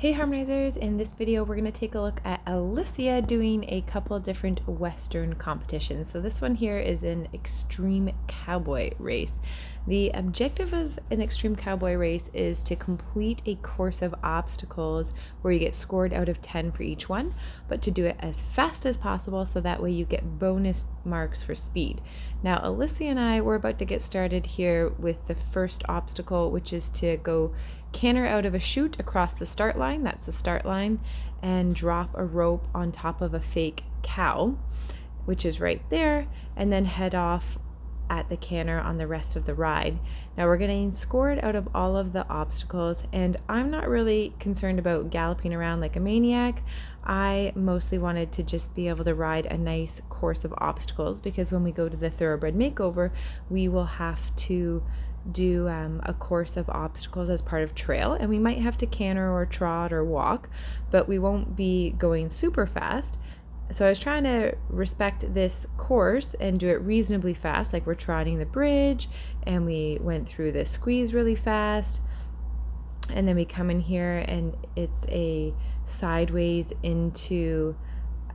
Hey Harmonizers, in this video we're going to take a look at Elysia doing a couple different Western competitions. So this one here is an extreme cowboy race. The objective of an extreme cowboy race is to complete a course of obstacles where you get scored out of 10 for each one, but to do it as fast as possible so that way you get bonus marks for speed. Now Elysia and I, we're about to get started here with the first obstacle, which is to go canter out of a chute across the start line, that's the start line, and drop a rope on top of a fake cow, which is right there, and then head off at the canter on the rest of the ride. Now we're getting scored out of all of the obstacles, and I'm not really concerned about galloping around like a maniac. I mostly wanted to just be able to ride a nice course of obstacles, because when we go to the Thoroughbred makeover, we will have to do a course of obstacles as part of trail, and we might have to canter or trot or walk, but we won't be going super fast. So I was trying to respect this course and do it reasonably fast, like we're trotting the bridge and we went through the squeeze really fast, and then we come in here and it's a sideways into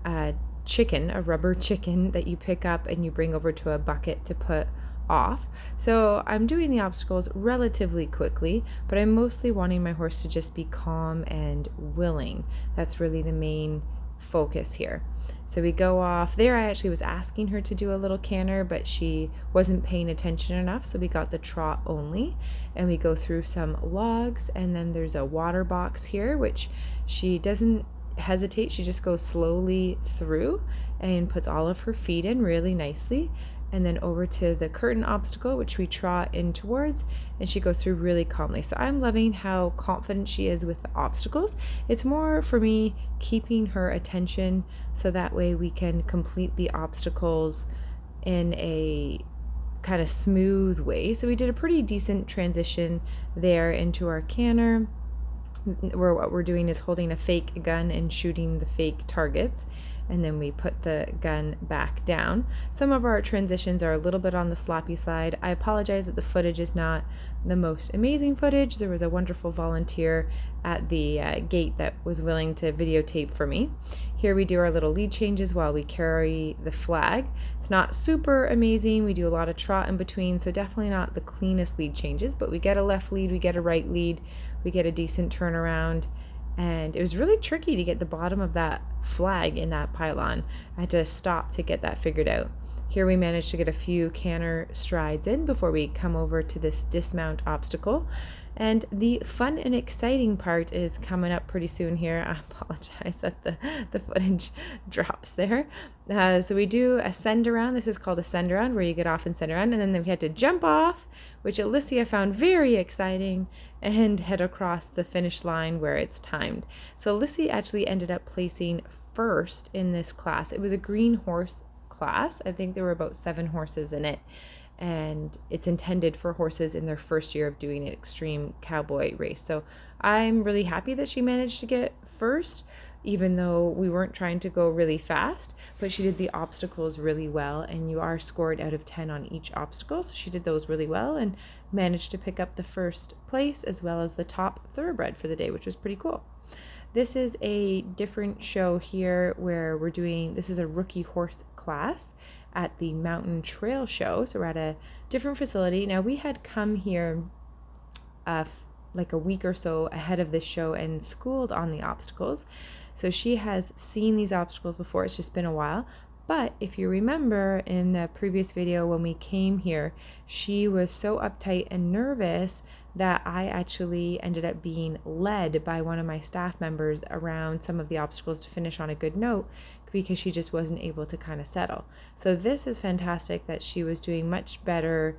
a chicken, a rubber chicken that you pick up and you bring over to a bucket to put off. So I'm doing the obstacles relatively quickly, but I'm mostly wanting my horse to just be calm and willing. That's really the main focus here. So we go off there. I actually was asking her to do a little canter, but she wasn't paying attention enough, so we got the trot only, and we go through some logs, and then there's a water box here which she doesn't hesitate, she just goes slowly through and puts all of her feet in really nicely, and then over to the curtain obstacle, which we trot in towards, and she goes through really calmly. So I'm loving how confident she is with the obstacles. It's more for me keeping her attention so that way we can complete the obstacles in a kind of smooth way. So we did a pretty decent transition there into our canter, where what we're doing is holding a fake gun and shooting the fake targets, and then we put the gun back down. Some of our transitions are a little bit on the sloppy side. I apologize that the footage is not the most amazing footage. There was a wonderful volunteer at the gate that was willing to videotape for me. Here we do our little lead changes while we carry the flag. It's not super amazing. We do a lot of trot in between, so definitely not the cleanest lead changes, but we get a left lead, we get a right lead, we get a decent turnaround, and it was really tricky to get the bottom of that flag in that pylon. I had to stop to get that figured out. Here we managed to get a few canter strides in before we come over to this dismount obstacle. And the fun and exciting part is coming up pretty soon here. I apologize that the footage drops there. So we do a send around. This is called a send around, where you get off and send around, and then we had to jump off, which Elysia found very exciting, and head across the finish line where it's timed. So Elysia actually ended up placing first in this class. It was a green horse class. I think there were about 7 horses in it, and it's intended for horses in their first year of doing an extreme cowboy race. So I'm really happy that she managed to get first, even though we weren't trying to go really fast, but she did the obstacles really well, and you are scored out of 10 on each obstacle. So she did those really well and managed to pick up the first place as well as the top thoroughbred for the day, which was pretty cool. This is a different show here where we're doing, this is a rookie horse class at the Mountain Trail Show. So we're at a different facility. Now we had come here like a week or so ahead of this show and schooled on the obstacles. So she has seen these obstacles before. It's just been a while. But if you remember in the previous video when we came here, she was so uptight and nervous that I actually ended up being led by one of my staff members around some of the obstacles to finish on a good note, because she just wasn't able to kind of settle. So this is fantastic that she was doing much better,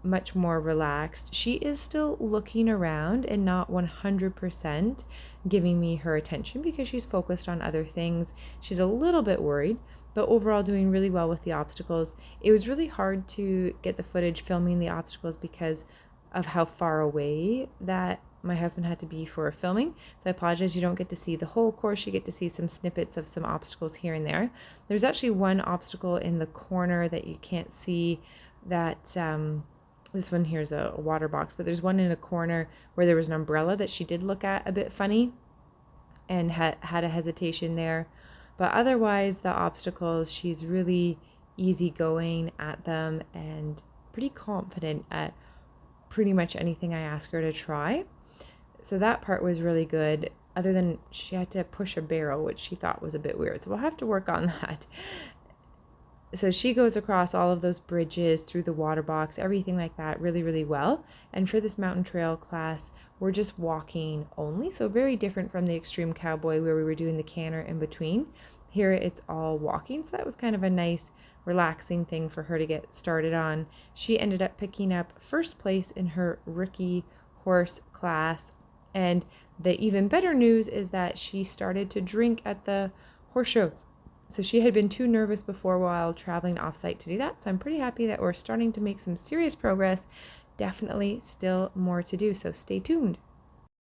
much more relaxed. She is still looking around and not 100% giving me her attention because she's focused on other things. She's a little bit worried, but overall doing really well with the obstacles. It was really hard to get the footage filming the obstacles because of how far away that my husband had to be for filming. So I apologize, you don't get to see the whole course. You get to see some snippets of some obstacles here and there. There's actually one obstacle in the corner that you can't see, that this one here is a water box, but there's one in a corner where there was an umbrella that she did look at a bit funny. and had a hesitation there. But otherwise, the obstacles, she's really easygoing at them and pretty confident at pretty much anything I ask her to try. So that part was really good, other than she had to push a barrel, which she thought was a bit weird. So we'll have to work on that. So she goes across all of those bridges, through the water box, everything like that really, really well. And for this mountain trail class, we're just walking only. So very different from the extreme cowboy where we were doing the canter in between. Here it's all walking. So that was kind of a nice, relaxing thing for her to get started on. She ended up picking up first place in her rookie horse class. And the even better news is that she started to drink at the horse shows. So she had been too nervous before while traveling offsite to do that. So I'm pretty happy that we're starting to make some serious progress. Definitely still more to do, so stay tuned.